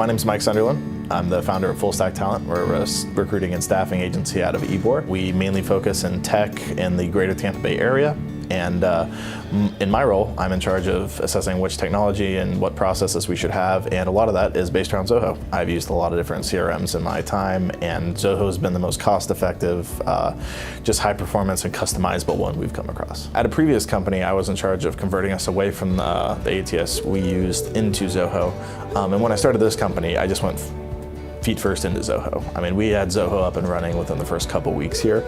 My name's Mike Sunderland. I'm the founder of Full Stack Talent. We're a recruiting and staffing agency out of Ybor. We mainly focus in tech in the greater Tampa Bay area. And in my role, I'm in charge of assessing which technology and what processes we should have, and a lot of that is based around Zoho. I've used a lot of different CRMs in my time, and Zoho has been the most cost-effective, just high performance and customizable one we've come across. At a previous company, I was in charge of converting us away from the ATS we used into Zoho. And when I started this company, I just went feet first into Zoho. I mean, we had Zoho up and running within the first couple weeks here.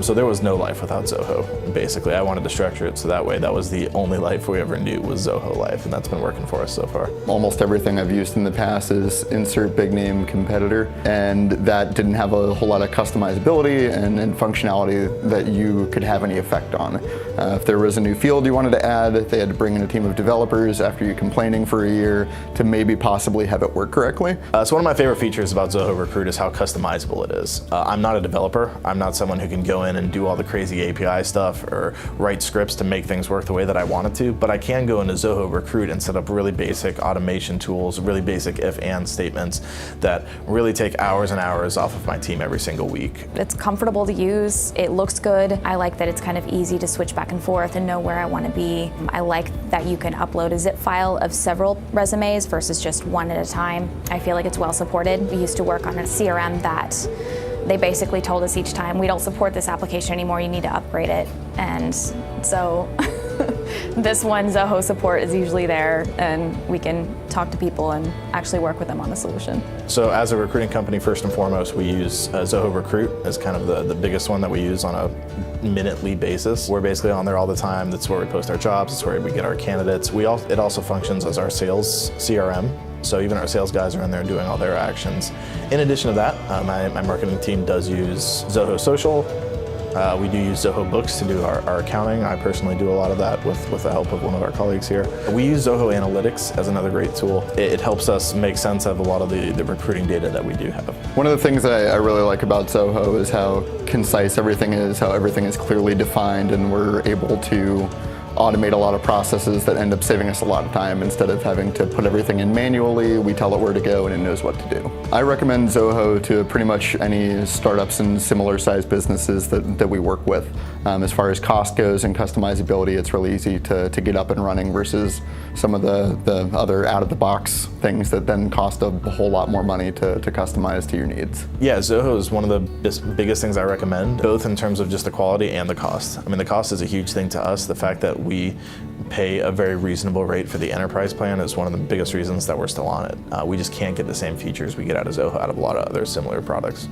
So there was no life without Zoho, basically. I wanted to structure it so that way that was the only life we ever knew was Zoho life, and that's been working for us so far. Almost everything I've used in the past is insert big name competitor, and that didn't have a whole lot of customizability and functionality that you could have any effect on. If there was a new field you wanted to add, they had to bring in a team of developers after you complaining for a year to maybe possibly have it work correctly. So one of my favorite features about Zoho Recruit is how customizable it is. I'm not a developer. I'm not someone who can go in and do all the crazy API stuff or write scripts to make things work the way that I want it to, but I can go into Zoho Recruit and set up really basic automation tools, really basic if-and statements that really take hours and hours off of my team every single week. It's comfortable to use. It looks good. I like that it's kind of easy to switch back and forth and know where I want to be. I like that you can upload a zip file of several resumes versus just one at a time. I feel like it's well supported. We used to work on a CRM that they basically told us each time, we don't support this application anymore, you need to upgrade it. And so this one, Zoho support, is usually there, and we can talk to people and actually work with them on the solution. So as a recruiting company, first and foremost, we use Zoho Recruit as kind of the biggest one that we use on a minutely basis. We're basically on there all the time. That's where we post our jobs, that's where we get our candidates. It also functions as our sales CRM. So even our sales guys are in there doing all their actions. In addition to that, my marketing team does use Zoho Social. We do use Zoho Books to do our accounting. I personally do a lot of that with the help of one of our colleagues here. We use Zoho Analytics as another great tool. It helps us make sense of a lot of the recruiting data that we do have. One of the things that I really like about Zoho is how concise everything is, how everything is clearly defined, and we're able to automate a lot of processes that end up saving us a lot of time. Instead of having to put everything in manually, we tell it where to go and it knows what to do. I recommend Zoho to pretty much any startups and similar sized businesses that we work with. As far as cost goes and customizability, it's really easy to get up and running versus some of the other out-of-the-box things that then cost a whole lot more money to customize to your needs. Yeah, Zoho is one of the biggest things I recommend, both in terms of just the quality and the cost. I mean, the cost is a huge thing to us. The fact that we pay a very reasonable rate for the enterprise plan is one of the biggest reasons that we're still on it. We just can't get the same features we get out of Zoho out of a lot of other similar products.